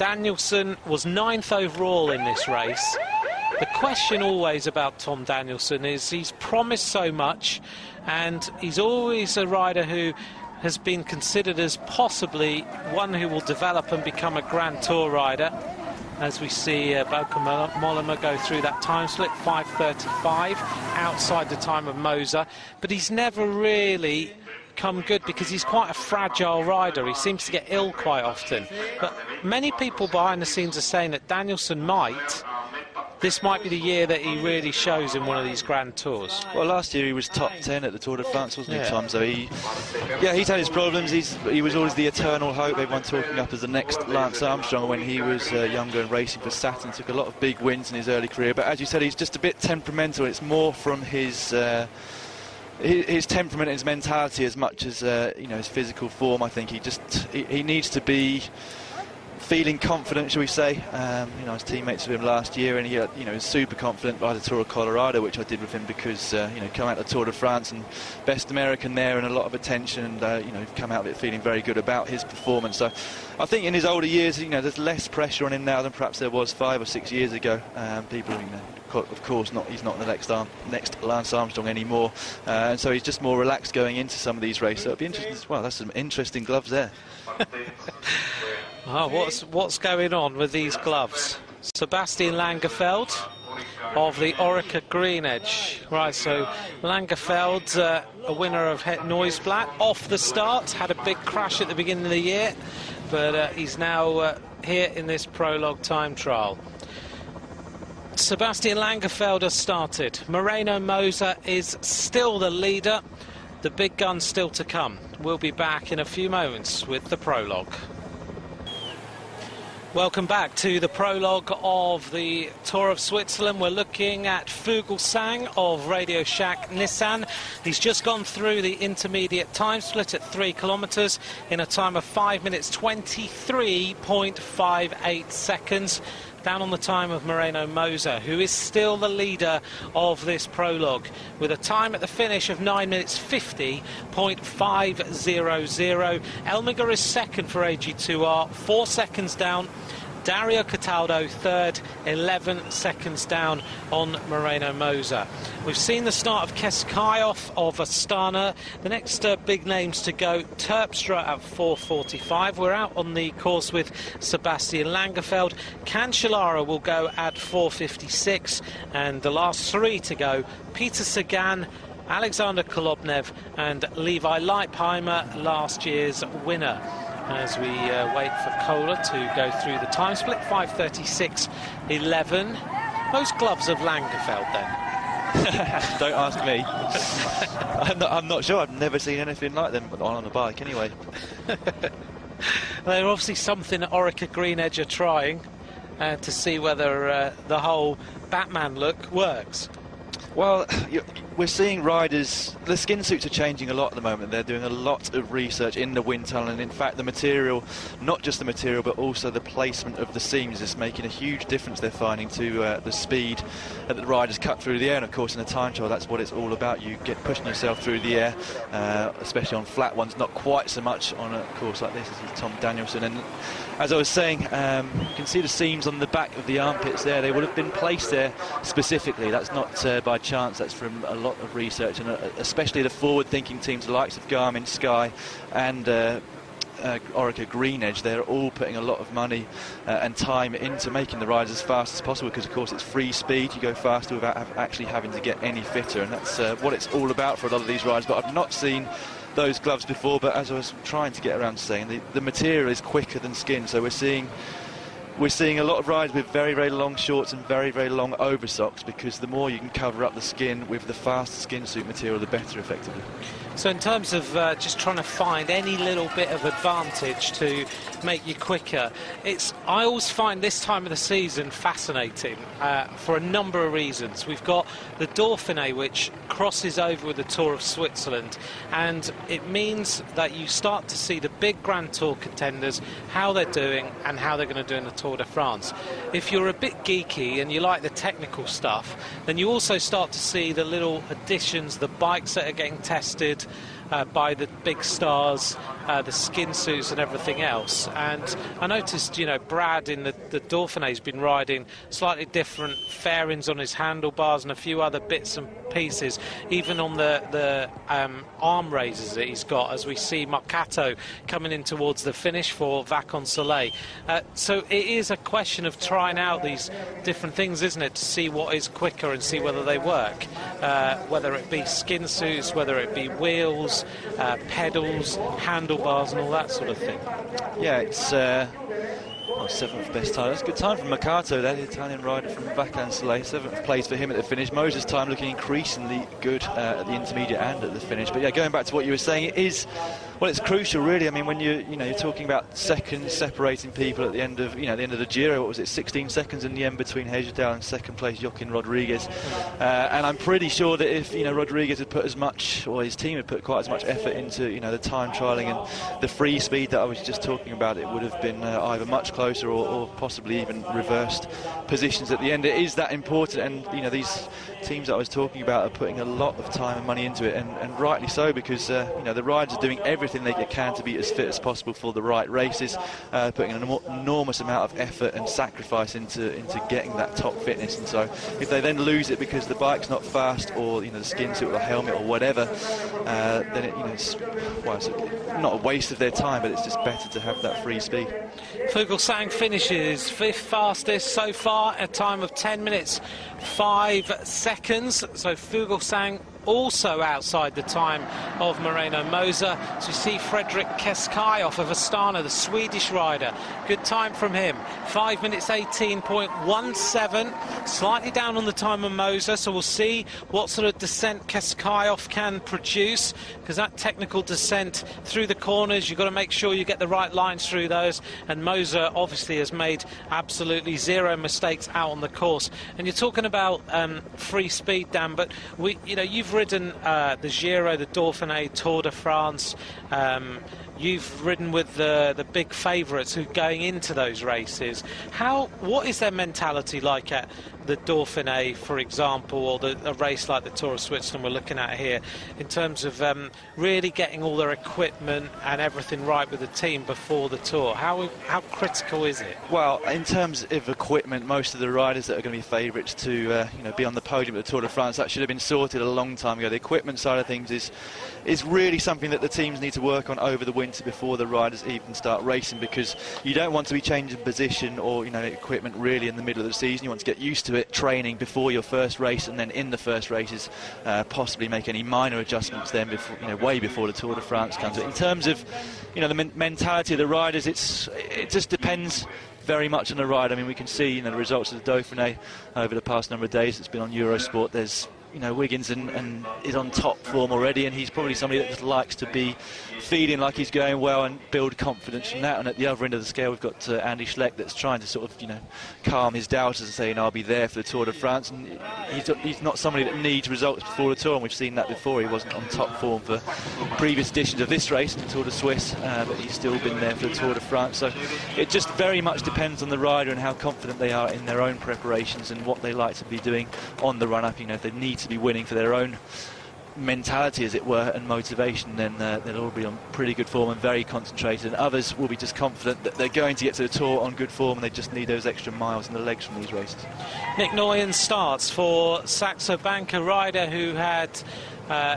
Danielson was 9th overall in this race. The question always about Tom Danielson is he's promised so much, and he's always a rider who has been considered as possibly one who will develop and become a Grand Tour rider. As we see Bauke Mollema go through that time slip, 5:35, outside the time of Moser. But he's never really come good because he's quite a fragile rider. He seems to get ill quite often. But many people behind the scenes are saying that Danielson this might be the year that he really shows in one of these Grand Tours. Well, last year he was top 10 at the Tour de France, wasn't he, Yeah. Tom? So he's had his problems. He was always the eternal hope, everyone talking up as the next Lance Armstrong when he was younger and racing for Saturn. Took a lot of big wins in his early career, but as you said, he's just a bit temperamental. It's more from his temperament and his mentality as much as his physical form. I think he needs to be feeling confident, shall we say. His teammates with him last year, and he was super confident by the Tour of Colorado, which I did with him because come out of the Tour de France and best American there and a lot of attention, and come out of it feeling very good about his performance. So I think in his older years, there's less pressure on him now than perhaps there was 5 or 6 years ago. People, of course, he's not the next Lance Armstrong anymore, and so he's just more relaxed going into some of these races. So it'll be interesting. Well, that's some interesting gloves there. Oh, what's going on with these gloves? Sebastian Langefeld of the Orica Green Edge. Right, so Langefeld, a winner of Het Nieuwsblad, off the start, had a big crash at the beginning of the year, but he's now here in this prologue time trial. Sebastian Langefeld has started. Moreno Moser is still the leader. The big gun's still to come. We'll be back in a few moments with the prologue. Welcome back to the prologue of the Tour of Switzerland. We're looking at Fuglsang of Radio Shack Nissan. He's just gone through the intermediate time split at 3 kilometres in a time of 5 minutes 23.58 seconds. Down on the time of Moreno Moser, who is still the leader of this prologue, with a time at the finish of 9 minutes 50.500. Elmiger is second for AG2R, 4 seconds down. Dario Cataldo third, 11 seconds down on Moreno Moser. We've seen the start of Keskayov of Astana. The next big names to go, Terpstra at 4:45. We're out on the course with Sebastian Langefeld. Cancellara will go at 4:56. And the last 3 to go, Peter Sagan, Alexander Kolobnev and Levi Leipheimer, last year's winner. As we wait for Kohler to go through the time split, 5:36.11. Those gloves of Langefeld then? Don't ask me. I'm not sure. I've never seen anything like them on a bike anyway. They're obviously something that Orica Green Edge are trying to see whether the whole Batman look works. Well, we're seeing riders, the skin suits are changing a lot at the moment. They're doing a lot of research in the wind tunnel, and in fact the material, not just the material but also the placement of the seams is making a huge difference, they're finding, to the speed that the riders cut through the air. And of course in a time trial that's what it's all about. You get pushing yourself through the air, especially on flat ones, not quite so much on a course like this as with Tom Danielson. And as I was saying, you can see the seams on the back of the armpits there. They would have been placed there specifically. That's not by chance, that's from a lot of research, and especially the forward-thinking teams, the likes of Garmin, Sky and Orica Green Edge. They're all putting a lot of money and time into making the rides as fast as possible, because of course it's free speed. You go faster without actually having to get any fitter, and that's what it's all about for a lot of these rides. But I've not seen those gloves before, but as I was trying to get around to saying, the material is quicker than skin, so we're seeing a lot of riders with very, very long shorts and very, very long oversocks, because the more you can cover up the skin with the faster skin suit material, the better, effectively. So in terms of just trying to find any little bit of advantage to make you quicker, I always find this time of the season fascinating for a number of reasons. We've got the Dauphiné, which crosses over with the Tour of Switzerland, and it means that you start to see the big Grand Tour contenders, how they're doing and how they're going to do in the Tour de France. If you're a bit geeky and you like the technical stuff, then you also start to see the little additions, the bikes that are getting tested, by the big stars, the skin suits and everything else. And I noticed, you know, Brad in the Dauphiné has been riding slightly different fairings on his handlebars and a few other bits and pieces, even on the arm raisers that he's got, as we see Marcato coming in towards the finish for Vacansoleil. So it is a question of trying out these different things, isn't it, to see what is quicker and see whether they work, whether it be skin suits, whether it be wheels, pedals, handlebars and all that sort of thing. Yeah, it's seventh best time. That's a good time from Mercato, that Italian rider from Vacansoleil. Seventh place for him at the finish. Moses' time looking increasingly good at the intermediate and at the finish. But yeah, going back to what you were saying, it is, well, it's crucial really. I mean, when you're talking about seconds separating people at the end of, the end of the Giro, what was it, 16 seconds in the end between Hejerdal and second place Joaquin Rodriguez. And I'm pretty sure that if, Rodriguez had put as much, or his team had put quite as much effort into, the time trialling and the free speed that I was just talking about, it would have been either much closer or possibly even reversed positions at the end. It is that important, and these teams that I was talking about are putting a lot of time and money into it, and rightly so, because the riders are doing everything they can to be as fit as possible for the right races, putting an enormous amount of effort and sacrifice into getting that top fitness. And so if they then lose it because the bike's not fast, or the skin suit or the helmet or whatever, then it's not a waste of their time, but it's just better to have that free speed. Fuglsang finishes fifth fastest so far, a time of 10 minutes 5 seconds. So Fuglsang also outside the time of Moreno Moser. So you see Fredrik Keskayov of Astana, the Swedish rider. Good time from him. 5 minutes 18.17. Slightly down on the time of Moser, so we'll see what sort of descent Keskayov can produce, because that technical descent through the corners, you've got to make sure you get the right lines through those, and Moser obviously has made absolutely zero mistakes out on the course. And you're talking about free speed, Dan, but you've ridden the Giro, the Dauphiné, Tour de France. You've ridden with the big favourites who are going into those races. What is their mentality like at the Dauphiné, for example, or a race like the Tour of Switzerland we're looking at here, in terms of really getting all their equipment and everything right with the team before the Tour? How critical is it? Well, in terms of equipment, most of the riders that are going to be favourites to be on the podium at the Tour de France, that should have been sorted a long time ago. The equipment side of things is really something that the teams need to work on over the winter before the riders even start racing, because you don't want to be changing position or equipment really in the middle of the season. You want to get used to it, training before your first race, and then in the first races possibly make any minor adjustments then before, way before the Tour de France comes. In terms of the mentality of the riders, it just depends very much on the ride. I mean, we can see the results of the Dauphiné over the past number of days. It's been on Eurosport. There's Wiggins and is on top form already, and he's probably somebody that just likes to be feeling like he's going well and build confidence from that. And at the other end of the scale, we've got Andy Schleck that's trying to sort of calm his doubters and saying I'll be there for the Tour de France, and he's not somebody that needs results before the Tour, and we've seen that before. He wasn't on top form for previous editions of this race, the Tour de Suisse, but he's still been there for the Tour de France. So it just very much depends on the rider and how confident they are in their own preparations and what they like to be doing on the run-up. If they need to be winning for their own mentality, as it were, and motivation, then they'll all be on pretty good form and very concentrated, and others will be just confident that they're going to get to the Tour on good form, and they just need those extra miles in the legs from these races. Nick Nguyen starts for Saxo Bank, a rider who had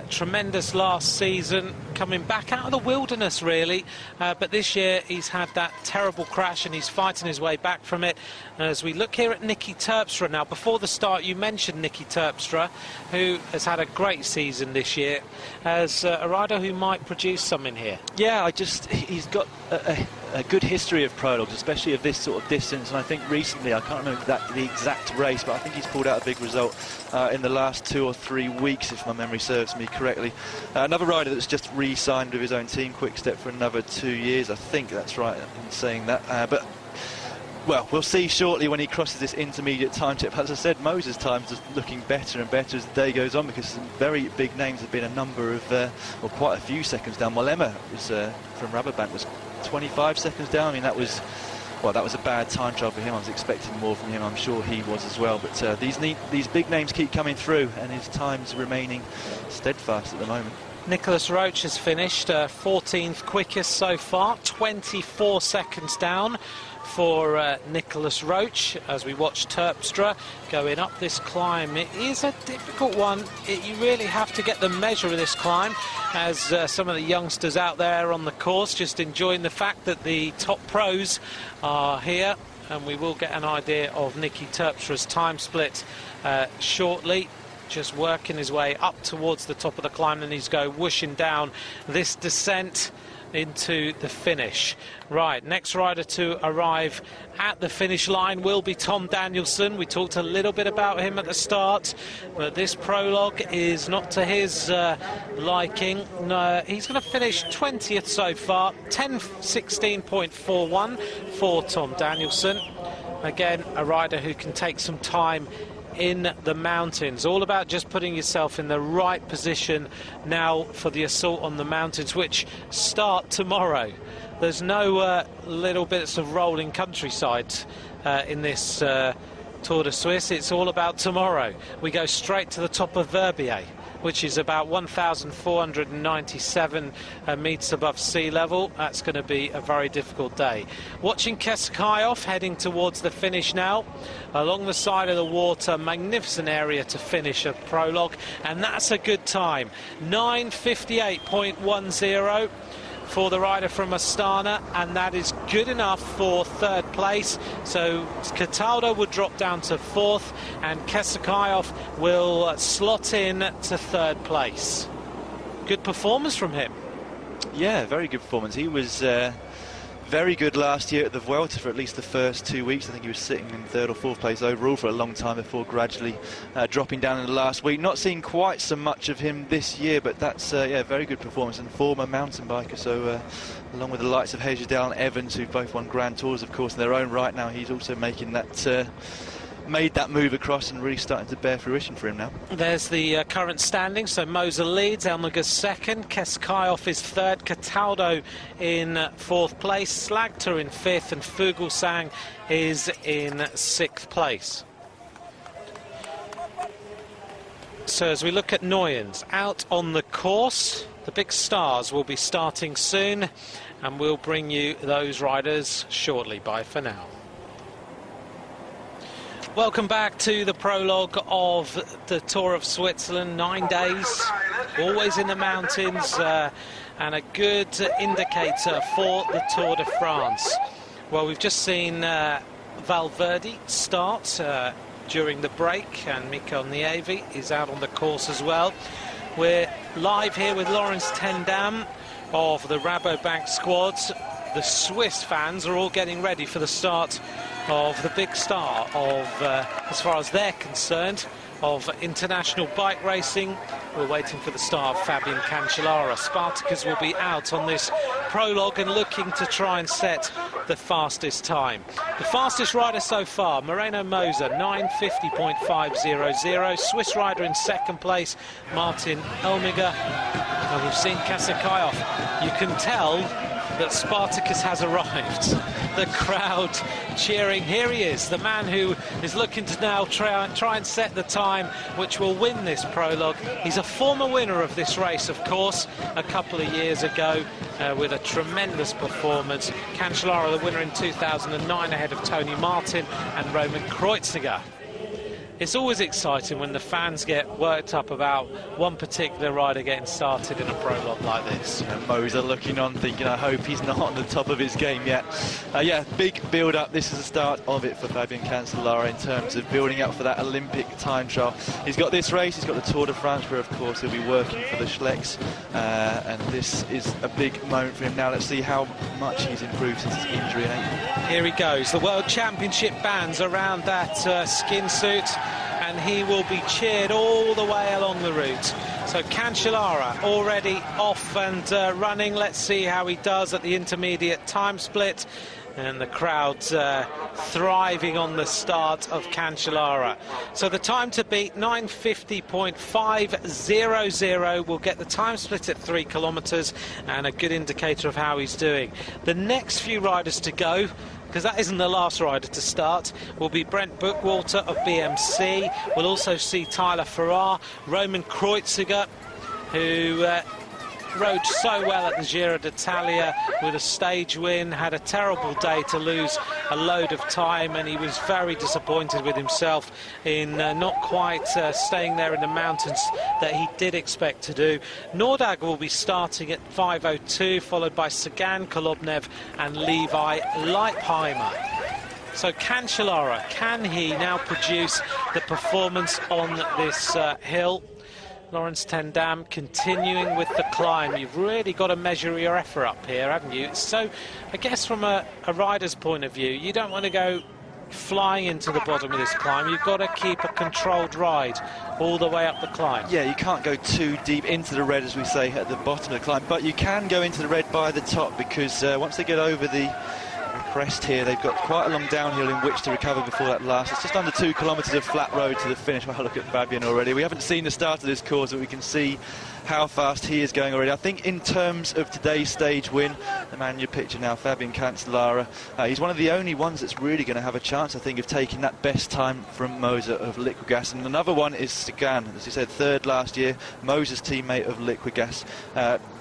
tremendous last season, coming back out of the wilderness really, but this year he's had that terrible crash and he's fighting his way back from it. And as we look here at Nicky Terpstra now, before the start you mentioned Nicky Terpstra, who has had a great season this year, as a rider who might produce something here. Yeah, he's got a good history of prologues, especially of this sort of distance, and I think recently, I can't remember the exact race, but I think he's pulled out a big result in the last 2 or 3 weeks, if my memory serves me correctly. Another rider that's just re-signed with his own team, Quick Step, for another 2 years. I think that's right in saying that, but well, we'll see shortly when he crosses this intermediate time tip. As I said, Moses' time's just looking better and better as the day goes on, because some very big names have been a number of, quite a few seconds down. Mollema was, from Rabobank, was 25 seconds down. I mean, that was a bad time trial for him. I was expecting more from him. I'm sure he was as well. But these big names keep coming through, and his time's remaining steadfast at the moment. Nicholas Roach has finished 14th quickest so far, 24 seconds down for Nicholas Roach as we watch Terpstra going up this climb. It is a difficult one. You really have to get the measure of this climb, as some of the youngsters out there on the course just enjoying the fact that the top pros are here, and we will get an idea of Nicky Terpstra's time split shortly. Just working his way up towards the top of the climb, and he's go whooshing down this descent into the finish. Right, next rider to arrive at the finish line will be Tom Danielson. We talked a little bit about him at the start, but this prologue is not to his liking. No, he's going to finish 20th so far, 10:16.41 for Tom Danielson. Again, a rider who can take some time in the mountains. All about just putting yourself in the right position now for the assault on the mountains, which start tomorrow. There's no little bits of rolling countryside in this Tour de Suisse. It's all about tomorrow. We go straight to the top of Verbier, which is about 1,497 metres above sea level. That's going to be a very difficult day. Watching Kesekayov heading towards the finish now. Along the side of the water, magnificent area to finish a prologue, and that's a good time. 9:58.10 for the rider from Astana, and that is good enough for third place. So Cataldo will drop down to fourth, and Kesekayov will slot in to third place. Good performance from him. Yeah, very good performance. He was very good last year at the Vuelta for at least the first 2 weeks. I think he was sitting in third or fourth place overall for a long time before gradually dropping down in the last week. Not seeing quite so much of him this year, but that's yeah, very good performance, and former mountain biker. So along with the likes of Hejerdal and Evans, who've both won Grand Tours, of course, in their own right now, he's also making that made that move across and really starting to bear fruition for him now. There's the current standing. So Moser leads, Elmager's second, Kesekayov is third, Cataldo in fourth place, Slagter in fifth, and Fuglsang is in sixth place. So as we look at Nuyens out on the course, the big stars will be starting soon, and we'll bring you those riders shortly. Bye for now. Welcome back to the prologue of the Tour of Switzerland. 9 days, always in the mountains, and a good indicator for the Tour de France. Well, we've just seen Valverde start during the break, and Mikko Nievi is out on the course as well. We're live here with Laurens ten Dam of the Rabobank squads. The Swiss fans are all getting ready for the start of the big star of, as far as they're concerned, of international bike racing. We're waiting for the start of Fabian Cancellara. Spartacus will be out on this prologue and looking to try and set the fastest time. The fastest rider so far, Moreno Moser, 9:50.500. Swiss rider in second place, Martin Elmiger. And we've seen Kesekayov. You can tell that Spartacus has arrived. The crowd cheering. Here he is, the man who is looking to now try and set the time which will win this prologue. He's a former winner of this race, of course, a couple of years ago with a tremendous performance. Cancellara, the winner in 2009, ahead of Tony Martin and Roman Kreuziger. It's always exciting when the fans get worked up about one particular rider getting started in a prologue like this. And Moser looking on thinking, I hope he's not on the top of his game yet. Yeah, big build-up. This is the start of it for Fabian Cancellara in terms of building up for that Olympic time trial. He's got this race, he's got the Tour de France, where of course he'll be working for the Schlecks, and this is a big moment for him now. Let's see how much he's improved since his injury in April. Here he goes, the World Championship bands around that skin suit, and he will be cheered all the way along the route. So Cancellara already off and running. Let's see how he does at the intermediate time split. And the crowd's thriving on the start of Cancellara. So the time to beat, 9:50.500. We'll get the time split at 3 kilometres and a good indicator of how he's doing. The next few riders to go, because that isn't the last rider to start, will be Brent Bookwalter of BMC. We'll also see Tyler Farrar, Roman Kreuziger, who rode so well at the Giro d'Italia with a stage win, had a terrible day to lose a load of time, and he was very disappointed with himself in not quite staying there in the mountains that he did expect to do. Nordag will be starting at 5:02, followed by Sagan, Kolobnev and Levi Leipheimer. So Cancellara, can he now produce the performance on this hill? Lawrence ten Dam continuing with the climb. You've really got to measure your effort up here, haven't you? So I guess from a rider's point of view, you don't want to go flying into the bottom of this climb. You've got to keep a controlled ride all the way up the climb. Yeah, you can't go too deep into the red, as we say, at the bottom of the climb, but you can go into the red by the top, because once they get over the crest here, they've got quite a long downhill in which to recover before that last. It's just under 2 kilometres of flat road to the finish. Well, look at Fabian already. We haven't seen the start of this course, but we can see how fast he is going already. I think in terms of today's stage win, the man in your picture now, Fabian Cancellara, he's one of the only ones that's really going to have a chance, I think, of taking that best time from Moser of Liquigas. And another one is Sagan, as you said, third last year, Moser's teammate of Liquigas.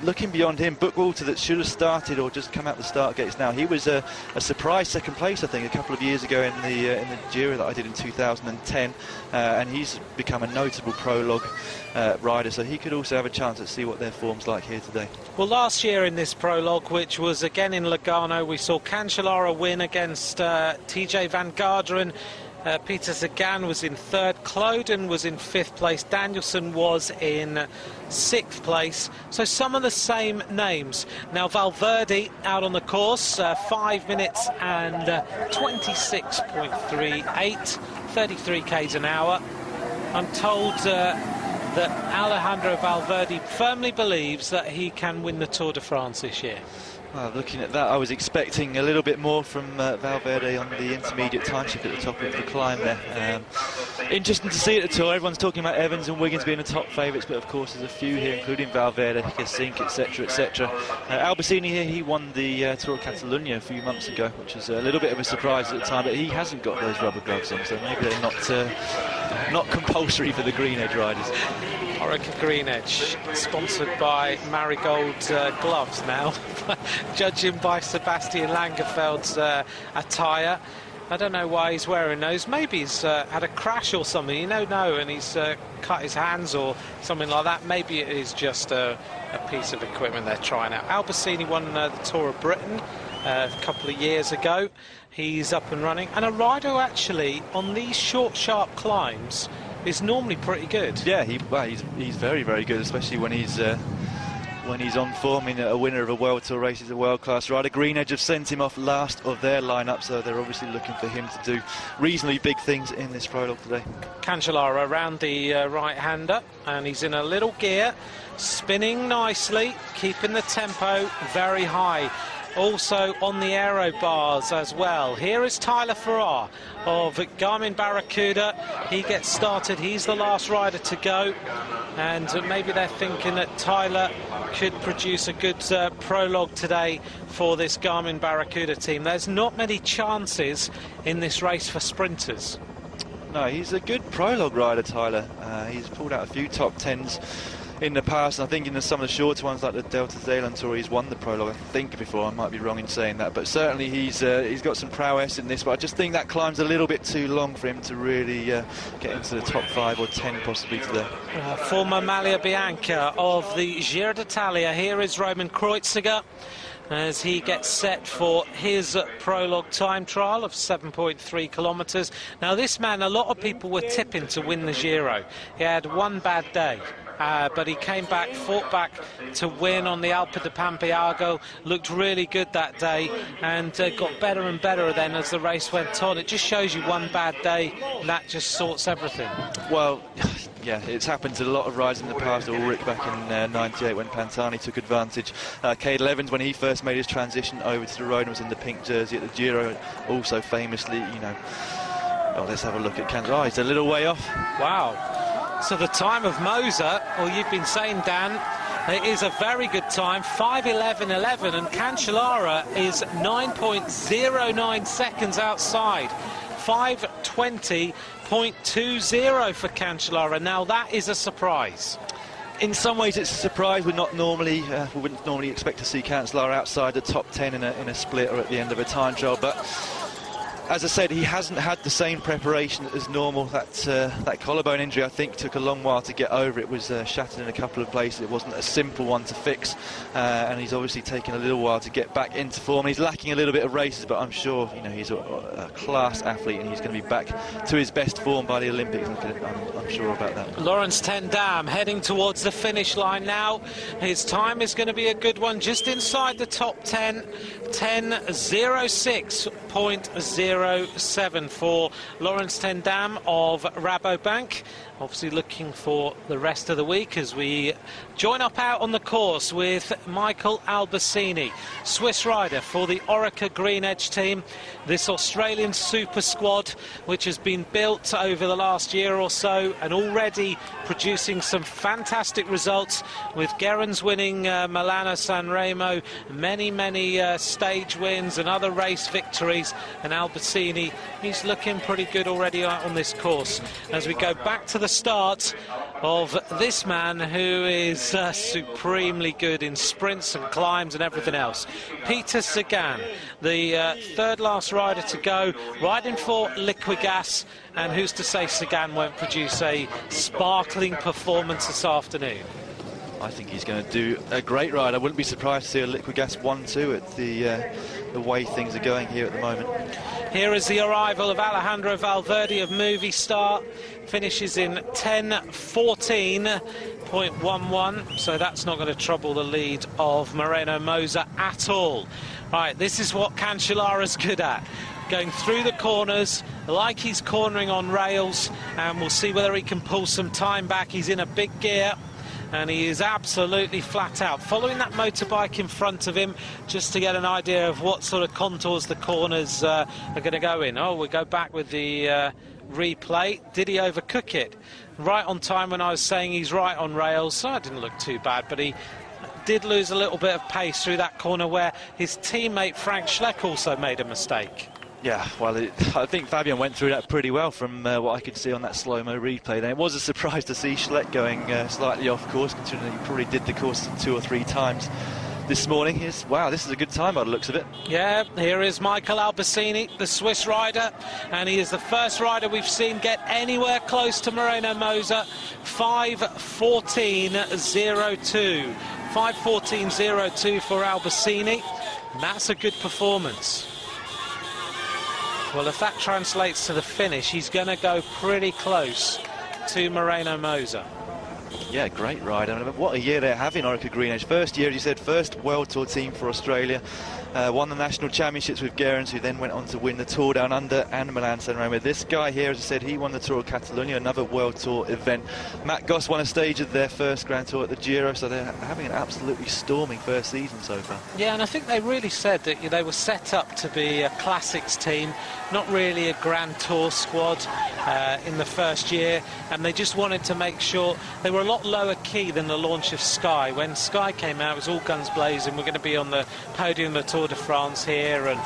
Looking beyond him, Bookwalter, that should have started or just come out the start gates now, he was a surprise second place, I think, a couple of years ago in the Giro that I did in 2010, and he's become a notable prologue rider, so he could also have a chance to see what their form's like here today. Well, last year in this prologue, which was again in Lugano, we saw Cancellara win against TJ Van Garderen. Peter Sagan was in third, Cloden was in fifth place, Danielson was in sixth place. So some of the same names. Now Valverde out on the course, 5 minutes and 26.38, 33 k's an hour. I'm told that Alejandro Valverde firmly believes that he can win the Tour de France this year. Well, looking at that, I was expecting a little bit more from Valverde on the intermediate time shift at the top of the climb there. Interesting to see at the Tour. Everyone's talking about Evans and Wiggins being the top favourites, but of course there's a few here, including Valverde, Gesink, etc, etc. Albacini here, he won the Tour of Catalunya a few months ago, which was a little bit of a surprise at the time, but he hasn't got those rubber gloves on, so maybe they're not compulsory for the Green Edge riders. Orica Green Edge, sponsored by Marigold gloves now, judging by Sebastian Langerfeld's attire. I don't know why he's wearing those. Maybe he's had a crash or something, you don't know, and he's cut his hands or something like that. Maybe it is just a piece of equipment they're trying out. Albacini won the Tour of Britain a couple of years ago. He's up and running, and a rider who actually on these short, sharp climbs is normally pretty good. Yeah, he's very, very good, especially when he's on form. In a winner of a World Tour race, he's a world-class rider. Green Edge have sent him off last of their lineup, so they're obviously looking for him to do reasonably big things in this prologue today. Cancellara around the right-hander, and he's in a little gear, spinning nicely, keeping the tempo very high. Also on the aero bars as well. Here is Tyler Farrar of Garmin Barracuda. He gets started, he's the last rider to go, and maybe they're thinking that Tyler could produce a good prologue today for this Garmin Barracuda team. There's not many chances in this race for sprinters. No, he's a good prologue rider, Tyler. He's pulled out a few top tens in the past, and I think in some of the shorter ones like the Delta Zeeland Tour, he's won the prologue, I think, before. I might be wrong in saying that, but certainly he's got some prowess in this, but I just think that climb's a little bit too long for him to really get into the top 5 or 10 possibly today. Former Maglia Bianca of the Giro d'Italia, here is Roman Kreuziger as he gets set for his prologue time trial of 7.3 kilometres. Now this man, a lot of people were tipping to win the Giro. He had one bad day. But he came back, fought back to win on the Alpe de Pampiago, looked really good that day, and got better and better then as the race went on. It just shows you one bad day, and that just sorts everything. Well, yeah, it's happened to a lot of riders in the past. Ulrich back in '98 when Pantani took advantage. Cadel Evans, when he first made his transition over to the road and was in the pink jersey at the Giro, also famously, you know. Oh, let's have a look at Cancellara. Oh, he's a little way off. Wow. So the time of Moser, well, you've been saying, Dan, it is a very good time, 5:11.11, and Cancellara is 9.09 seconds outside, 5:20.20 for Cancellara. Now that is a surprise. In some ways, it's a surprise. We wouldn't normally expect to see Cancellara outside the top 10 in a split or at the end of a time trial. But as I said, he hasn't had the same preparation as normal. That collarbone injury, I think, took a long while to get over. It was shattered in a couple of places. It wasn't a simple one to fix, and he's obviously taken a little while to get back into form. He's lacking a little bit of races, but I'm sure he's a class athlete, and he's going to be back to his best form by the Olympics. I'm sure about that. Laurens ten Dam heading towards the finish line now. His time is going to be a good one, just inside the top 10. 10:06.07 for Laurens ten Dam of Rabobank. Obviously looking for the rest of the week as we join up out on the course with Michael Albacini, Swiss rider for the Orica Green Edge team. This Australian super squad, which has been built over the last year or so and already producing some fantastic results, with Gerrans winning Milano San Remo, many stage wins and other race victories, and Albacini, he's looking pretty good already on this course. As we go back to the start of this man who is supremely good in sprints and climbs and everything else, Peter Sagan, the third last rider to go, riding for Liquigas, and who's to say Sagan won't produce a sparkling performance this afternoon? I think he's going to do a great ride. I wouldn't be surprised to see a Liquigas 1-2 at the way things are going here at the moment. Here is the arrival of Alejandro Valverde of Movistar. Finishes in 10:14.11, so that's not going to trouble the lead of Moreno Moser at all. Right, this is what Cancellara's good at. Going through the corners like he's cornering on rails, and we'll see whether he can pull some time back. He's in a big gear, and he is absolutely flat out, following that motorbike in front of him just to get an idea of what sort of contours the corners are going to go in. Oh, we go back with the replay. Did he overcook it? Right on time when I was saying he's right on rails, so it didn't look too bad, but he did lose a little bit of pace through that corner where his teammate Frank Schleck also made a mistake. Yeah, well, I think Fabian went through that pretty well from what I could see on that slow-mo replay. Then it was a surprise to see Schleck going slightly off course, considering he probably did the course 2 or 3 times this morning. Wow, this is a good time by the looks of it. Yeah, here is Michael Albacini, the Swiss rider, and he is the first rider we've seen get anywhere close to Moreno Moser. 5:14.02. 5:14.02 for Albacini, and that's a good performance. Well, if that translates to the finish, he's going to go pretty close to Moreno Moser. Yeah, great ride. I mean, what a year they're having, Orica Green Edge. First year, as you said, first World Tour team for Australia. Won the national championships with Gerrans, who then went on to win the Tour Down Under and Milan San Remo. This guy here, as I said, he won the Tour of Catalonia, another World Tour event. Matt Goss won a stage of their first Grand Tour at the Giro, so they're having an absolutely storming first season so far. Yeah, and I think they really said that they were set up to be a classics team, not really a Grand Tour squad in the first year, and they just wanted to make sure they were a lot lower key than the launch of Sky. When Sky came out, it was all guns blazing. We're going to be on the podium of the Tour de France here and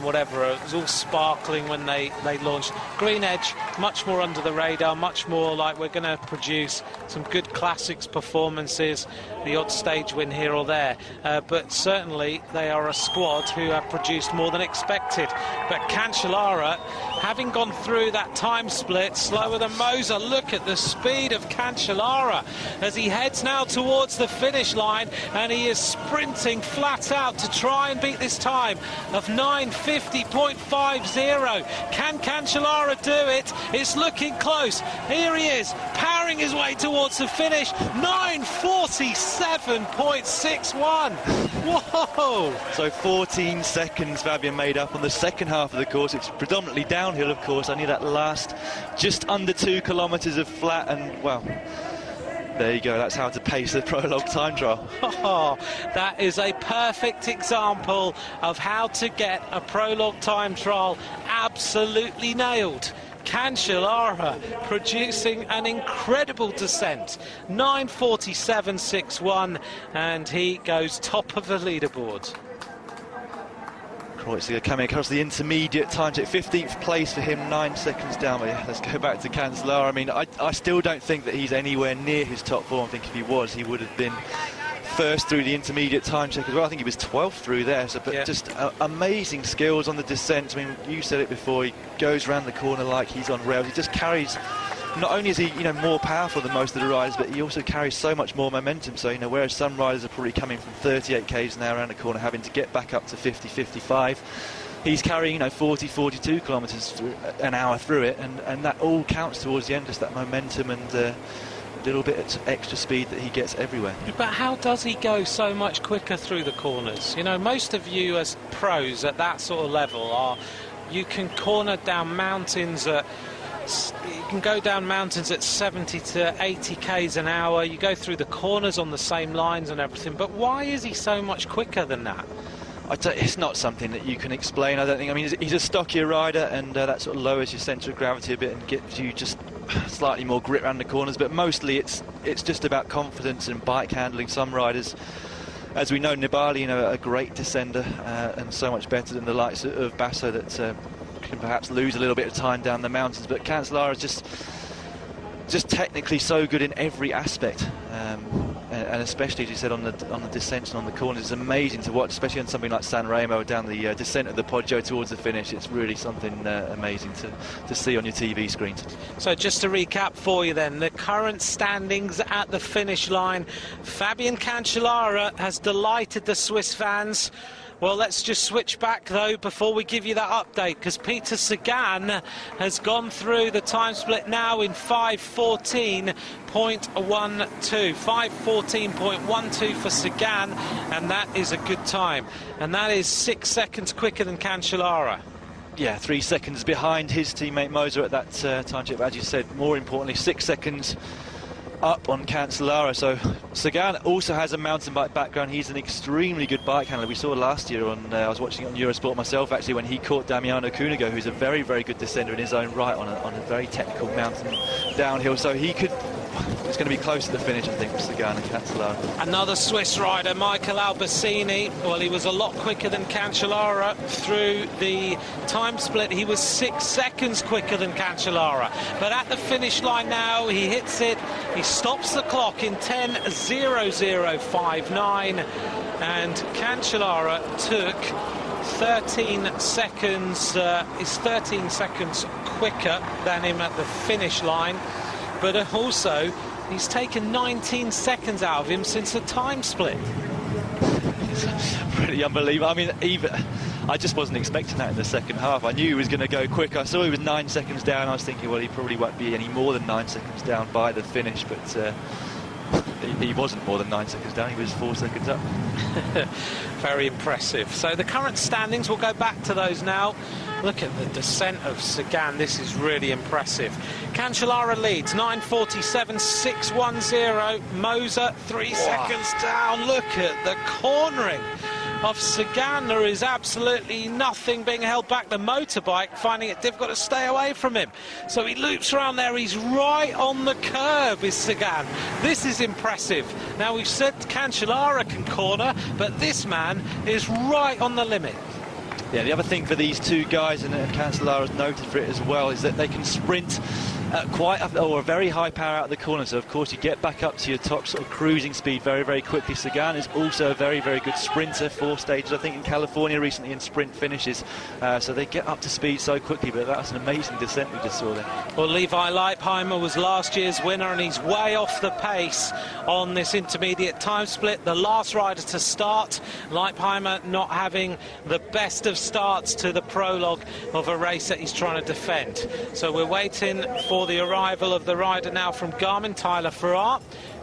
whatever. It was all sparkling when they launched. Green Edge, much more under the radar, much more like we're going to produce some good classics performances, the odd stage win here or there. But certainly they are a squad who have produced more than expected. But Cancellara, having gone through that time split slower than Moser, look at the speed of Cancellara as he heads now towards the finish line, and he is sprinting flat out to try and beat this time of 9:50.50. Can Cancellara do it? It's looking close. Here he is, powering his way towards the finish. 9:47.61. Whoa! So 14 seconds Fabian made up on the second half of the course. It's predominantly downhill, of course. Only that last just under 2 kilometres of flat, and well, there you go. That's how to pace a prologue time trial. Oh, that is a perfect example of how to get a prologue time trial absolutely nailed. Cancellara producing an incredible descent, 9:47.61, and he goes top of the leaderboard. Kreuziger coming across the intermediate time check, 15th place for him, 9 seconds down. But yeah, let's go back to Cancellara. I mean, I still don't think that he's anywhere near his top form. I think if he was, he would have been first through the intermediate time check as well. I think he was 12th through there. So, but yeah, just amazing skills on the descent. I mean, you said it before, he goes around the corner like he's on rails. He just carries, not only is he, you know, more powerful than most of the riders, but he also carries so much more momentum. So, you know, whereas some riders are probably coming from 38 k's an hour around the corner, having to get back up to 50, 55, he's carrying, you know, 40, 42 kilometres an hour through it, and that all counts towards the end, just that momentum and little bit of extra speed that he gets everywhere. But how does he go so much quicker through the corners? You know, most of you as pros at that sort of level are, you can corner down mountains at, you can go down mountains at 70 to 80 k's an hour, you go through the corners on the same lines and everything, but why is he so much quicker than that? It's not something that you can explain, I don't think. I mean, he's a stockier rider, and that sort of lowers your centre of gravity a bit and gives you just slightly more grip around the corners, but mostly it's just about confidence and bike handling. Some riders, as we know, Nibali, you know, a great descender and so much better than the likes of Basso that can perhaps lose a little bit of time down the mountains, but Cancellara is just technically so good in every aspect, and especially, as you said, on the descent and on the corners. It's amazing to watch, especially on something like San Remo, down the descent of the Poggio towards the finish. It's really something amazing to see on your TV screens. So just to recap for you then, the current standings at the finish line. Fabian Cancellara has delighted the Swiss fans. Well, let's just switch back, though, before we give you that update, because Peter Sagan has gone through the time split now in 5:14.12. 5:14.12 for Sagan, and that is a good time. And that is 6 seconds quicker than Cancellara. Yeah, 3 seconds behind his teammate Moser at that time check. But as you said, more importantly, 6 seconds up on Cancellara. So Sagan also has a mountain bike background. He's an extremely good bike handler. We saw last year on I was watching it on Eurosport myself, actually, when he caught Damiano Cunego, who's a very, very good descender in his own right on a very technical mountain downhill. So he could, it's going to be close to the finish, I think, for Sagan and Cancellara. Another Swiss rider, Michael Albertini. Well, he was a lot quicker than Cancellara through the time split. He was 6 seconds quicker than Cancellara. But at the finish line now, he hits it. He stops the clock in 10:00:59, and Cancellara took 13 seconds, is 13 seconds quicker than him at the finish line, but also he's taken 19 seconds out of him since the time split. It's pretty unbelievable. I mean, I just wasn't expecting that in the second half. I knew he was going to go quick. I saw he was 9 seconds down. I was thinking, well, he probably won't be any more than 9 seconds down by the finish, but he wasn't more than 9 seconds down. He was 4 seconds up. Very impressive. So the current standings, we'll go back to those now. Look at the descent of Sagan. This is really impressive. Cancellara leads 9:47.610. Moser 3 seconds down. Look at the cornering of Sagan. There is absolutely nothing being held back. The motorbike finding it difficult to stay away from him. So he loops around there. He's right on the curve, is Sagan. This is impressive. Now, we've said Cancellara can corner, but this man is right on the limit. Yeah, the other thing for these two guys, and Cancellara's noted for it as well, is that they can sprint at a very high power out of the corner. So of course you get back up to your top sort of cruising speed very, very quickly. Sagan is also a very, very good sprinter. 4 stages, I think, in California recently in sprint finishes. So they get up to speed so quickly, but that's an amazing descent we just saw there. Well, Levi Leipheimer was last year's winner, and he's way off the pace on this intermediate time split. The last rider to start, Leipheimer not having the best of starts to the prologue of a race that he's trying to defend. So we're waiting for the arrival of the rider now from Garmin, Tyler Farrar.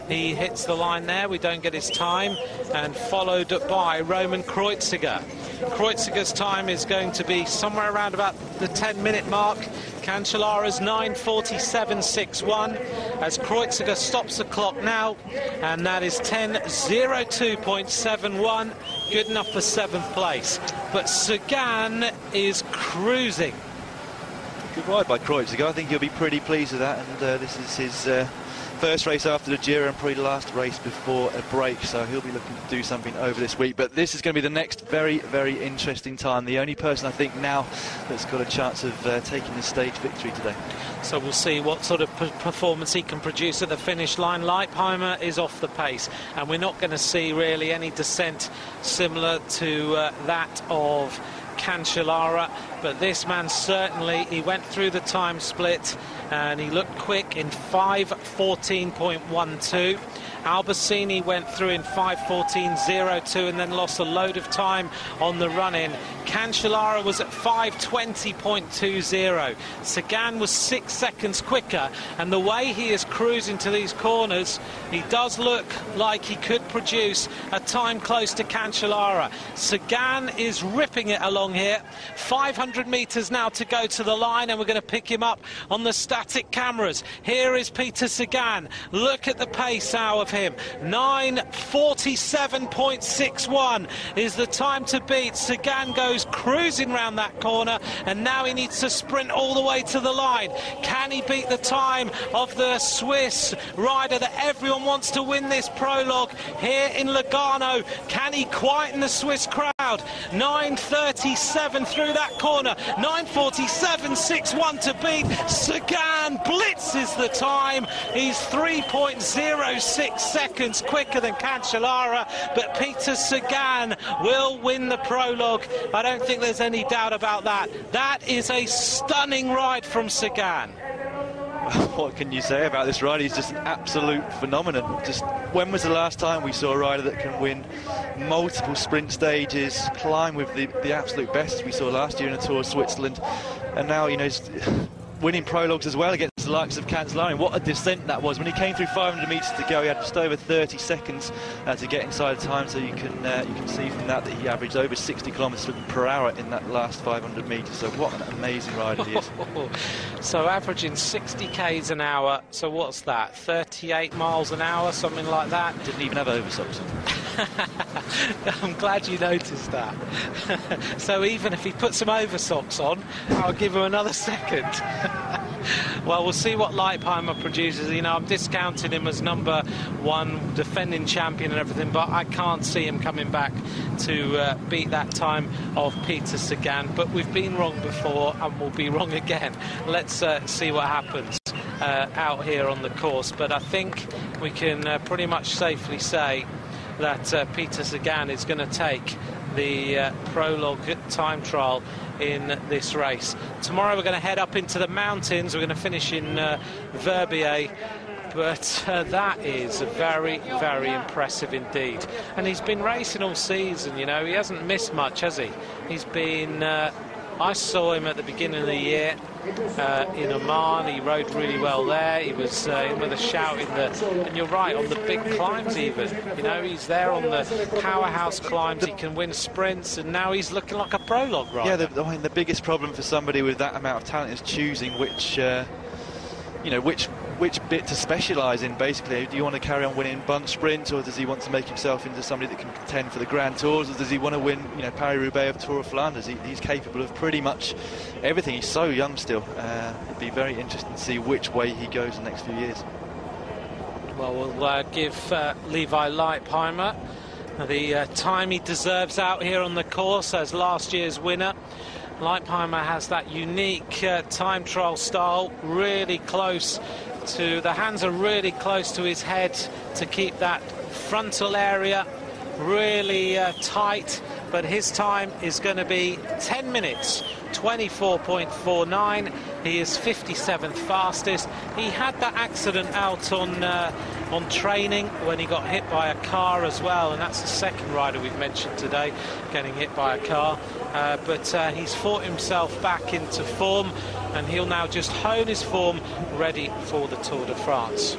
He hits the line there, we don't get his time, and followed by Roman Kreuziger. Kreuziger's time is going to be somewhere around about the 10-minute mark. Cancellara's 9:47.61 as Kreuziger stops the clock now, and that is 10:02.71, good enough for 7th place. But Sagan is cruising. Good ride by Kreuziger. I think he'll be pretty pleased with that, and this is his first race after the Giro and probably the last race before a break, so he'll be looking to do something over this week. But this is going to be the next very, very interesting time. The only person I think now that's got a chance of taking the stage victory today. So we'll see what sort of performance he can produce at the finish line. Leipheimer is off the pace, and we're not going to see really any descent similar to that of Cancellara, but this man certainly, he went through the time split and he looked quick in 5:14.12. Albacini went through in 5:14.02 and then lost a load of time on the run-in. Cancellara was at 5:20.20. Sagan was 6 seconds quicker, and the way he is cruising to these corners, he does look like he could produce a time close to Cancellara. Sagan is ripping it along here. 500 metres now to go to the line, and we're going to pick him up on the static cameras. Here is Peter Sagan. Look at the pace now of him. 9:47.61 is the time to beat. Sagan goes cruising round that corner, and now he needs to sprint all the way to the line. Can he beat the time of the Swiss rider that everyone wants to win this prologue here in Lugano? Can he quieten the Swiss crowd? 9:37 through that corner. 9:47.61 to beat. Sagan blitzes the time. He's 3.06 seconds quicker than Cancellara, but Peter Sagan will win the prologue. I don't think there's any doubt about that. That is a stunning ride from Sagan. What can you say about this ride? He's just an absolute phenomenon. Just when was the last time we saw a rider that can win multiple sprint stages, climb with the absolute best we saw last year in the Tour of Switzerland, and now, you know, he's winning prologues as well against the likes of Cancellara. What a descent that was. When he came through 500 metres to go, he had just over 30 seconds to get inside the time, so you can see from that he averaged over 60 kilometres per hour in that last 500 metres. So what an amazing rider he is. So averaging 60 k's an hour, so what's that, 38 miles an hour, something like that? Didn't even have oversocks on. I'm glad you noticed that. So even if he puts some oversocks on, I'll give him another second. Well, we'll see what Leipheimer produces. You know, I'm discounting him as #1 defending champion and everything, but I can't see him coming back to beat that time of Peter Sagan. But we've been wrong before and we'll be wrong again. Let's see what happens out here on the course. But I think we can pretty much safely say that Peter Sagan is going to take the prologue time trial in this race. Tomorrow we're going to head up into the mountains. We're going to finish in Verbier, but that is very, very impressive indeed. And he's been racing all season, you know, he hasn't missed much, has he? He's been I saw him at the beginning of the year in Oman. He rode really well there. He was in with a shout in the, and you're right, on the big climbs even. You know, he's there on the powerhouse climbs. He can win sprints, and now he's looking like a prologue rider. Yeah, I mean, the biggest problem for somebody with that amount of talent is choosing which, you know, which bit to specialise in, basically. Do you want to carry on winning bunch sprints, or does he want to make himself into somebody that can contend for the Grand Tours, or does he want to win, you know, Paris-Roubaix of Tour of Flanders? He's capable of pretty much everything. He's so young still. It'd be very interesting to see which way he goes the next few years. Well, we'll give Levi Leipheimer the time he deserves out here on the course as last year's winner. Leipheimer has that unique time trial style, really close to, the hands are really close to his head to keep that frontal area really tight, but his time is going to be 10 minutes 24.49. He is 57th fastest. He had that accident out on training when he got hit by a car as well, and that's the second rider we've mentioned today getting hit by a car. But he's fought himself back into form, and he'll now just hone his form ready for the Tour de France.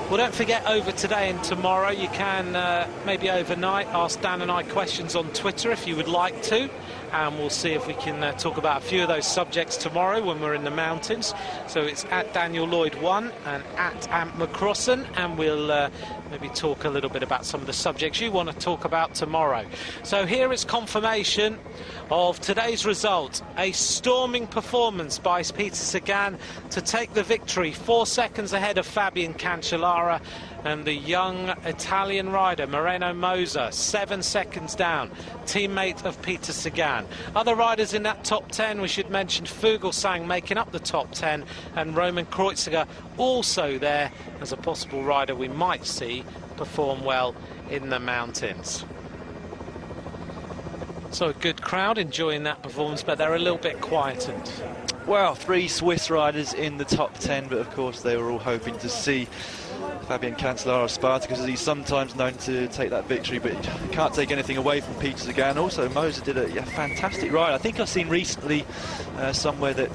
Well, don't forget, over today and tomorrow you can maybe overnight ask Dan and I questions on Twitter if you would like to. and we'll see if we can talk about a few of those subjects tomorrow when we're in the mountains. So it's at Daniel Lloyd 1 and at Ant McCrossan, and we'll maybe talk a little bit about some of the subjects you want to talk about tomorrow. So here is confirmation of today's result. A storming performance by Peter Sagan to take the victory, 4 seconds ahead of Fabian Cancellara, and the young Italian rider Moreno Moser 7 seconds down, teammate of Peter Sagan. Other riders in that top 10, we should mention Fuglsang making up the top 10, and Roman Kreuziger also there as a possible rider we might see perform well in the mountains. So a good crowd enjoying that performance, but they're a little bit quietened. Well, 3 Swiss riders in the top 10, but of course they were all hoping to see Fabian Cancellara of Spartacus, as he's sometimes known to take that victory, but can't take anything away from Peter Sagan. Also, Moser did a fantastic ride. I think I've seen recently somewhere that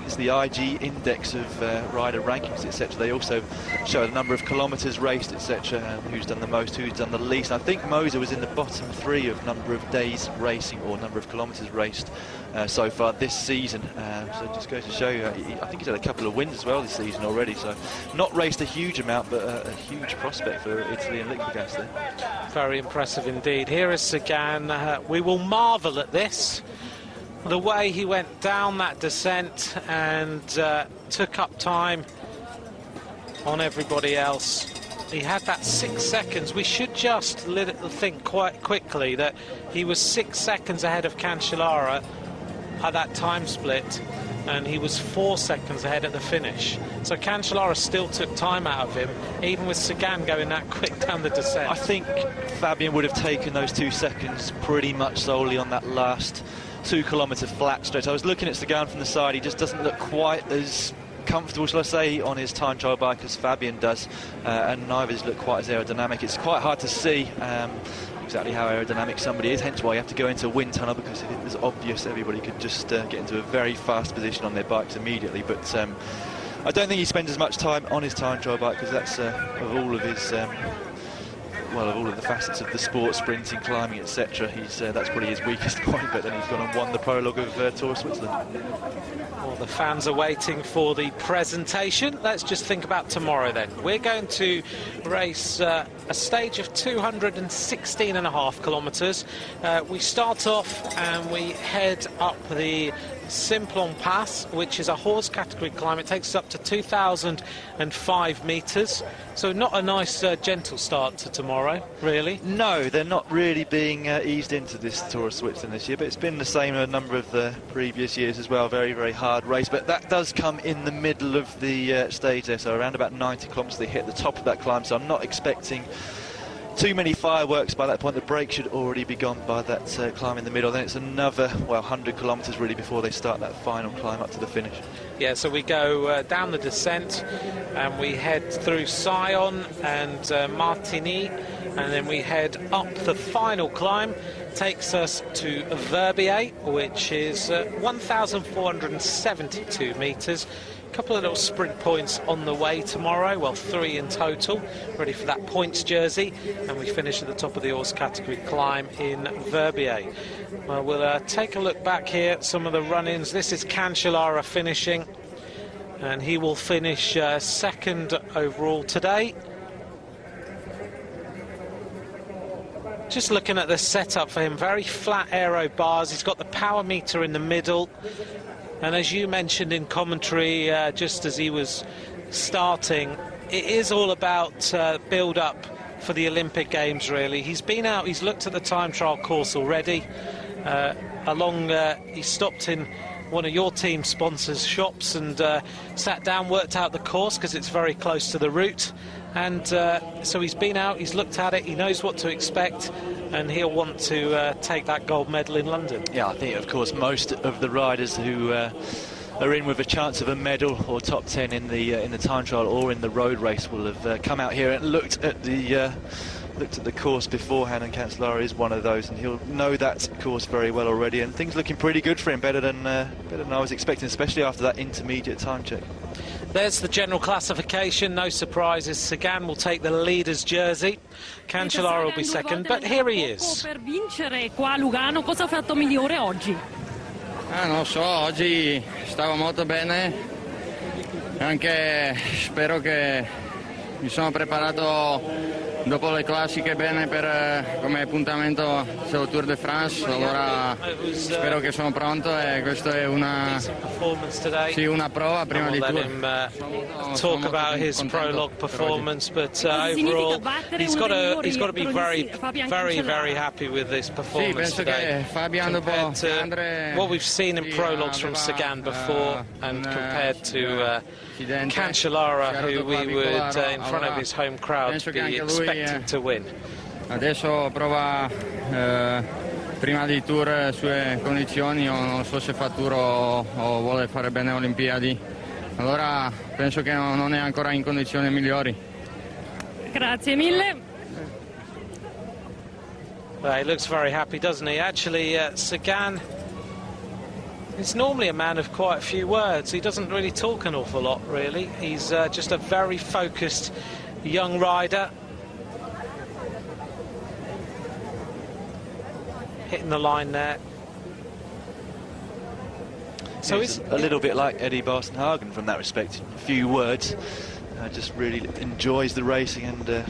it's the IG index of rider rankings, etc. They also show the number of kilometres raced, etc., who's done the most, who's done the least. I think Moser was in the bottom 3 of number of days racing or number of kilometres raced so far this season. So just goes to show you, I think he's had a couple of wins as well this season already, so not raced a huge amount, but a huge prospect for Italy and Liquigas there. Very impressive indeed. Here is Sagan. We will marvel at this, the way he went down that descent and took up time on everybody else. He had that 6 seconds. We should just think quite quickly that he was 6 seconds ahead of Cancellara at that time split, and he was 4 seconds ahead at the finish. So Cancellara still took time out of him, even with Sagan going that quick down the descent. I think Fabian would have taken those 2 seconds pretty much solely on that last 2 kilometre flat stretch. I was looking at Sagan from the side. He just doesn't look quite as comfortable, shall I say, on his time trial bike as Fabian does, and neither does look quite as aerodynamic. It's quite hard to see exactly how aerodynamic somebody is, hence why you have to go into a wind tunnel, because if it was obvious, everybody could just get into a very fast position on their bikes immediately. But I don't think he spends as much time on his time trial bike, because that's of all of his well, of all of the facets of the sport, sprinting, climbing, etc., that's probably his weakest point. But then he's gone and won the prologue of Tour of Switzerland. Well, the fans are waiting for the presentation. Let's just think about tomorrow then. We're going to race a stage of 216.5 kilometres. We start off and we head up the Simplon Pass, which is a horse category climb. It takes us up to 2,005 metres. So not a nice gentle start to tomorrow, really. No, they're not really being eased into this Tour of Switzerland this year, but it's been the same a number of the previous years as well. Very, very hard race, but that does come in the middle of the stage there, so around about 90 kilometres they hit the top of that climb, so I'm not expecting too many fireworks by that point. The break should already be gone by that climb in the middle. Then it's another, well, 100 kilometres really before they start that final climb up to the finish. Yeah, so we go down the descent and we head through Sion and Martigny, and then we head up the final climb. Takes us to Verbier, which is 1,472 metres. Couple of little sprint points on the way tomorrow, well, 3 in total, ready for that points jersey, and we finish at the top of the horse category climb in Verbier. Well, we'll take a look back here at some of the run-ins. This is Cancellara finishing, and he will finish second overall today. Just looking at the setup for him, very flat aero bars. He's got the power meter in the middle. And as you mentioned in commentary, just as he was starting, it is all about build-up for the Olympic Games, really. He's been out, he's looked at the time trial course already. He stopped in one of your team sponsors' shops and sat down, worked out the course, because it's very close to the route. And so he's been out, he's looked at it, he knows what to expect, and he'll want to take that gold medal in London. Yeah, I think, of course, most of the riders who are in with a chance of a medal or top 10 in the time trial or in the road race will have come out here and looked at the course beforehand, and Cancellara is one of those, and he'll know that course very well already, and things looking pretty good for him, better than I was expecting, especially after that intermediate time check. There's the general classification, no surprises. Sagan will take the leader's jersey, Cancellara will be second, but here he is. Per vincere qua a Lugano, cosa ha fatto migliore oggi? Non so, oggi stavo molto bene, anche spero che mi sono preparato dopo le classiche bene per come appuntamento sul Tour de France, allora spero che sono pronto e questo è una prova prima di Tour. Talk about his prologue performance, but overall he's got to be very happy with this performance today. Compared to what we've seen in prologues from Sagan before and compared to Cancellara, who we would in front of his home crowd be expecting to win. Adesso prova prima di Tour sue condizioni, o non so se fa Tour o vuole fare bene Olimpiadi, allora penso che non è ancora in condizioni migliori. Grazie mille. He looks very happy, doesn't he? Actually, Sagan is normally a man of quite a few words. He doesn't really talk an awful lot, really. He's just a very focused young rider. Hitting the line there. So it's a little bit like Eddie Barstenhagen from that respect. A few words, just really enjoys the racing, and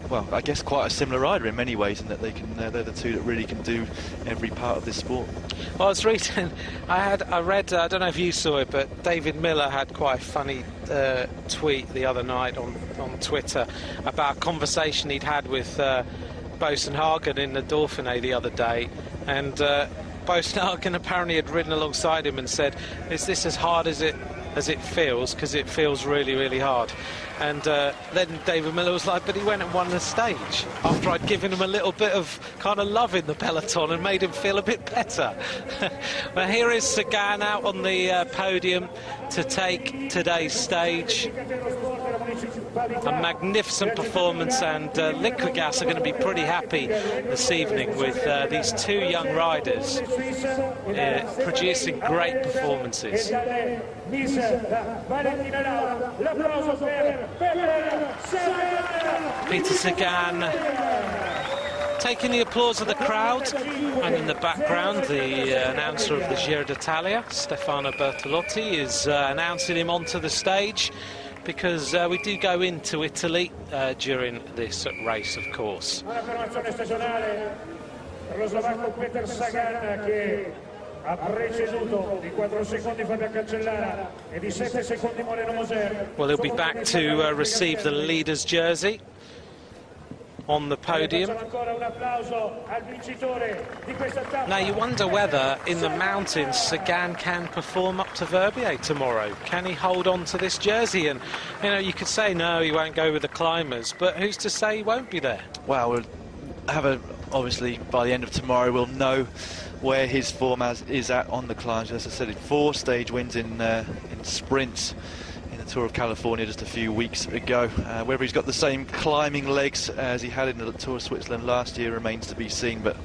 well, I guess quite a similar rider in many ways, in that they can they're the two that really can do every part of this sport. Well, I was reading, I read, I don't know if you saw it, but David Miller had quite a funny tweet the other night on Twitter about a conversation he'd had with Bosenhagen in the Dauphiné the other day, and Bosenhagen apparently had ridden alongside him and said, "Is this as hard as it feels? Because it feels really hard." And then David Miller was like, "But he went and won the stage after I'd given him a little bit of kind of love in the peloton and made him feel a bit better." Well, here is Sagan out on the podium to take today's stage. A magnificent performance, and Liquigas are going to be pretty happy this evening with these two young riders producing great performances. Peter Sagan taking the applause of the crowd, and in the background the announcer of the Giro d'Italia, Stefano Bertolotti, is announcing him onto the stage, because we do go into Italy during this race, of course. Well, he'll be back to receive the leader's jersey on the podium. Now you wonder whether in the mountains Sagan can perform up to Verbier tomorrow. Can he hold on to this jersey? And you know, you could say no, he won't go with the climbers, but who's to say he won't be there? Well, We'll have obviously by the end of tomorrow we'll know where his form is at on the climbs. As I said, 4 stage wins in sprints in the Tour of California just a few weeks ago. Whether he's got the same climbing legs as he had in the Tour of Switzerland last year remains to be seen, but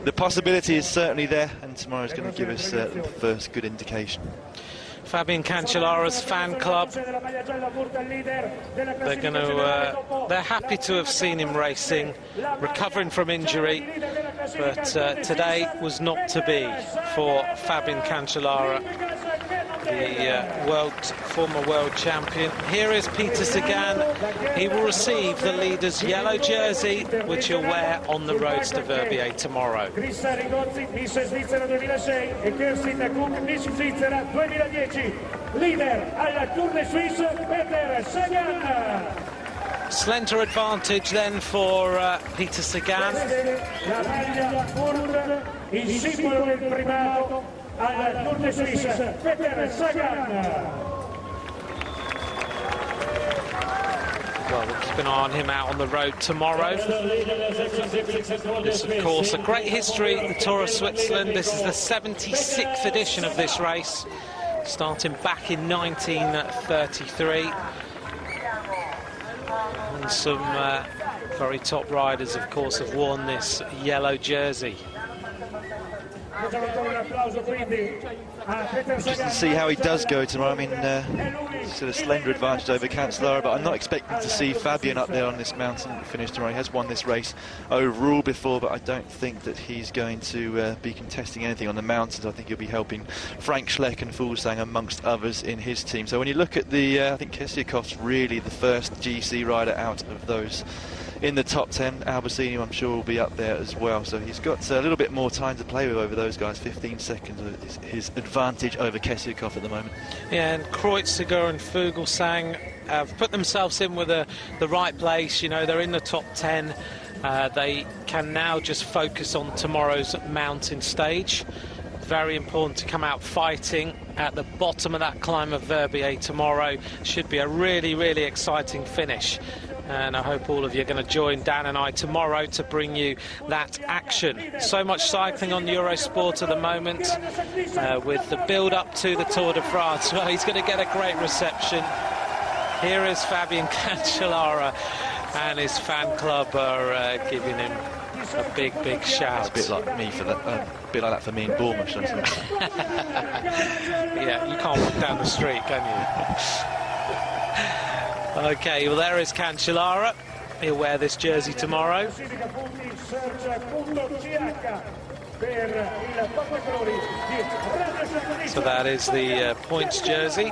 the possibility is certainly there, and tomorrow's going to give us the first good indication. Fabian Cancellara's fan club, they're happy to have seen him racing, recovering from injury, but today was not to be for Fabian Cancellara, the former world champion. Here is Peter Sagan. He will receive the leader's yellow jersey, which he'll wear on the roads to Verbier tomorrow. Leader alla Tour de Suisse, Peter Sagan. Slender advantage then for Peter Sagan. La maglia Tour, il simbolo del primato alla Tour de Suisse, Peter Sagan. Well, we'll keep an eye on him out on the road tomorrow. This, of course, a great history, the Tour of Switzerland. This is the 76th edition of this race, starting back in 1933. And some very top riders, of course, have worn this yellow jersey. Interesting to see how he does go tomorrow. I mean, sort of slender advantage over Cancellara, but I'm not expecting to see Fabian up there on this mountain finish tomorrow. He has won this race overall before, but I don't think that he's going to be contesting anything on the mountains. I think he'll be helping Frank Schleck and Fuglsang amongst others in his team. So when you look at the, I think Kesiakov's really the first GC rider out of those in the top 10. Albacini, I'm sure, will be up there as well. So he's got a little bit more time to play with over those guys. 15 seconds is his advantage over Kesiakov at the moment. Yeah, and Kreuziger and Fuglsang have put themselves in with the right place. You know, they're in the top 10. They can now just focus on tomorrow's mountain stage. Very important to come out fighting at the bottom of that climb of Verbier tomorrow. Should be a really, really exciting finish. And I hope all of you are going to join Dan and I tomorrow to bring you that action. So much cycling on Eurosport at the moment, with the build-up to the Tour de France. Well, he's going to get a great reception. Here is Fabian Cancellara, and his fan club are giving him a big, big shout. It's a bit like me for that. A bit like that for me in Bournemouth, or something. Yeah, you can't walk down the street, can you? Okay, well, there is Cancellara. He'll wear this jersey tomorrow. So that is the points jersey,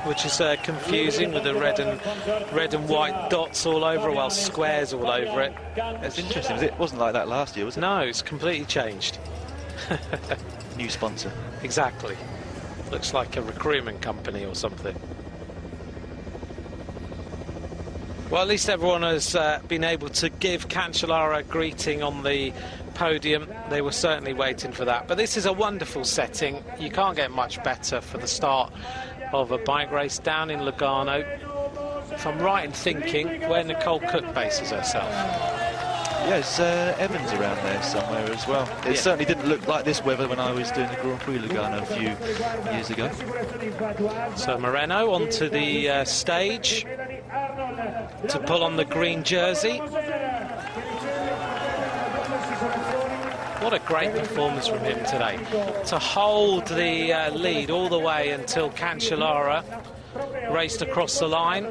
which is confusing with the red and white dots all over it, well, squares all over it. It's interesting. It wasn't like that last year, was it? No, it's completely changed. New sponsor. Exactly. Looks like a recruitment company or something. Well, at least everyone has been able to give Cancellara a greeting on the podium. They were certainly waiting for that. But this is a wonderful setting. You can't get much better for the start of a bike race down in Lugano. If I'm right in thinking, where Nicole Cook bases herself. Yes, Evans around there somewhere as well. It certainly didn't look like this weather when I was doing the Grand Prix Lugano a few years ago. So Moreno onto the stage to pull on the green jersey. What a great performance from him today. To hold the lead all the way until Cancellara raced across the line.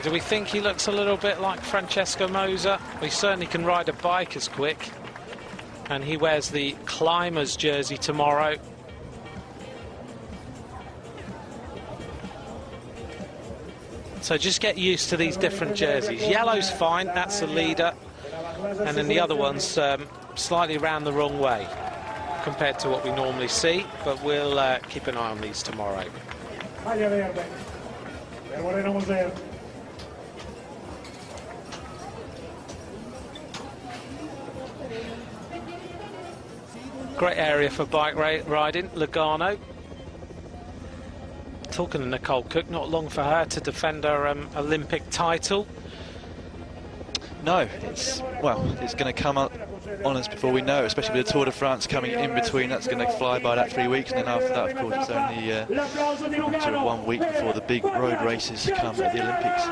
Do we think he looks a little bit like Francesco Moser? He certainly can ride a bike as quick. And he wears the climbers jersey tomorrow. So just get used to these different jerseys. Yellow's fine, that's the leader. And then the other one's slightly round the wrong way compared to what we normally see. But we'll keep an eye on these tomorrow. Great area for bike riding, Lugano. Talking to Nicole Cook, not long for her to defend her Olympic title. No, it's going to come up on us before we know, especially with the Tour de France coming in between. That's going to fly by that 3 weeks, and then after that, of course, it's only sort of 1 week before the big road races come at the Olympics.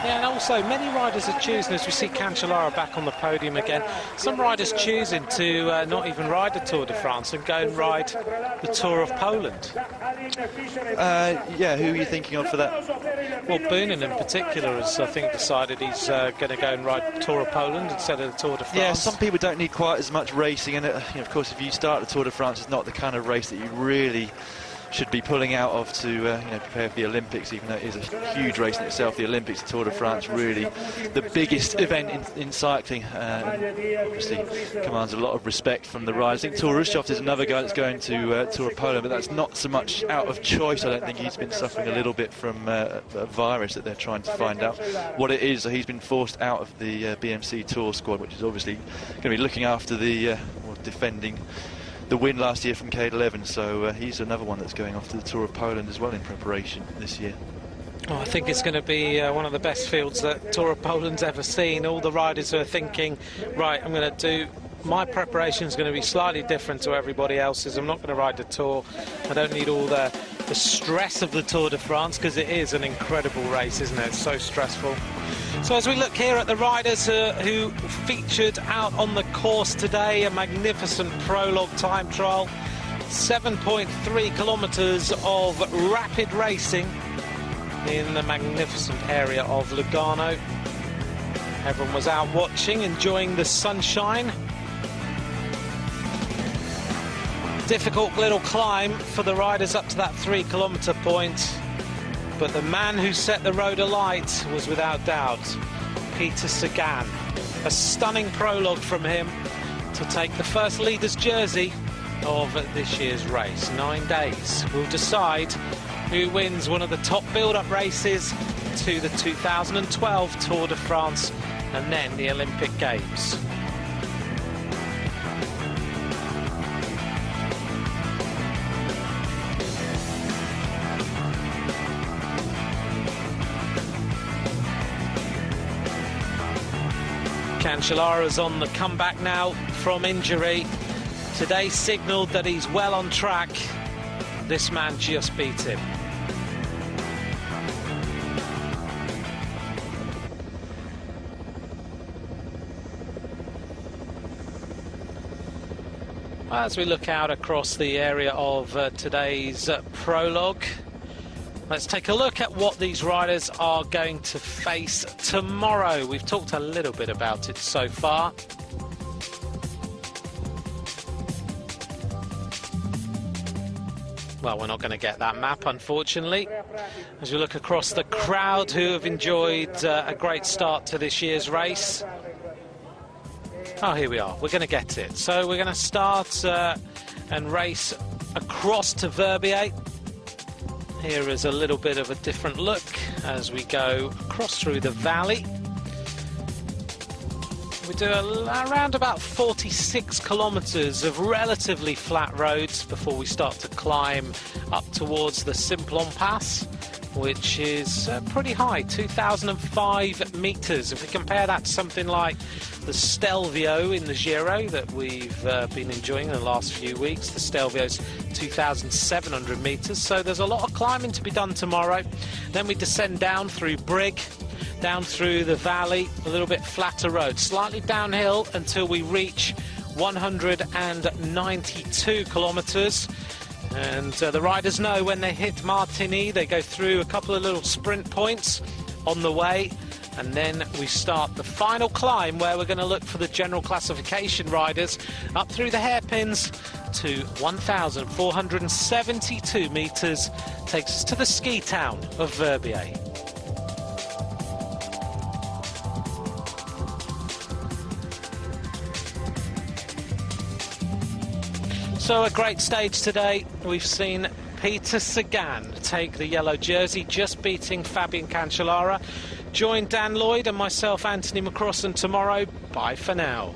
Yeah, and also many riders are choosing, as we see Cancellara back on the podium again, some riders choosing to not even ride the Tour de France and go and ride the Tour of Poland. Yeah, who are you thinking of for that? Well, Boonen in particular has, I think, decided he's going to go and ride the Tour of Poland instead of the Tour de France. Yeah, some people don't need quite as much racing, and of course, if you start the Tour de France, it's not the kind of race that you really should be pulling out of to prepare for the Olympics, even though it is a huge race in itself. The Olympics, the Tour de France, really the biggest event in cycling. Obviously commands a lot of respect from the riders. I think Torushoff is another guy that's going to Tour of Poland, but that's not so much out of choice. I don't think he's been suffering a little bit from a virus that they're trying to find out what it is. So he's been forced out of the BMC Tour squad, which is obviously going to be looking after the defending the win last year from Cade 11, so he's another one that's going off to the Tour of Poland as well in preparation this year. Oh, I think it's going to be one of the best fields that Tour of Poland's ever seen. All the riders are thinking, right, I'm going to do, my preparation is going to be slightly different to everybody else's. I'm not going to ride the Tour. I don't need all the the stress of the Tour de France, because it is an incredible race, isn't it? It's so stressful. So as we look here at the riders who featured out on the course today, a magnificent prologue time trial, 7.3 kilometres of rapid racing in the magnificent area of Lugano. Everyone was out watching, enjoying the sunshine. Difficult little climb for the riders up to that 3 kilometre point, but the man who set the road alight was without doubt Peter Sagan. A stunning prologue from him to take the first leader's jersey of this year's race. 9 days will decide who wins one of the top build-up races to the 2012 Tour de France and then the Olympic Games. Cancellara's on the comeback now from injury. Today signalled that he's well on track. This man just beat him. As we look out across the area of today's prologue, let's take a look at what these riders are going to face tomorrow. We've talked a little bit about it so far. Well, we're not going to get that map, unfortunately. As we look across the crowd who have enjoyed a great start to this year's race. Oh, here we are. We're going to get it. So we're going to start and race across to Verbier. Here is a little bit of a different look as we go across through the valley. We do around about 46 kilometres of relatively flat roads before we start to climb up towards the Simplon Pass, which is pretty high, 2,005 metres. If we compare that to something like the Stelvio in the Giro that we've been enjoying in the last few weeks, the Stelvio's 2,700 metres, so there's a lot of climbing to be done tomorrow. Then we descend down through Brig, down through the valley, a little bit flatter road, slightly downhill until we reach 192 kilometres. And the riders know when they hit Martigny, they go through a couple of little sprint points on the way, and then we start the final climb where we're going to look for the general classification riders up through the hairpins to 1,472 metres, takes us to the ski town of Verbier. So a great stage today. We've seen Peter Sagan take the yellow jersey, just beating Fabian Cancellara. Join Dan Lloyd and myself, Anthony McCrossan, tomorrow. Bye for now.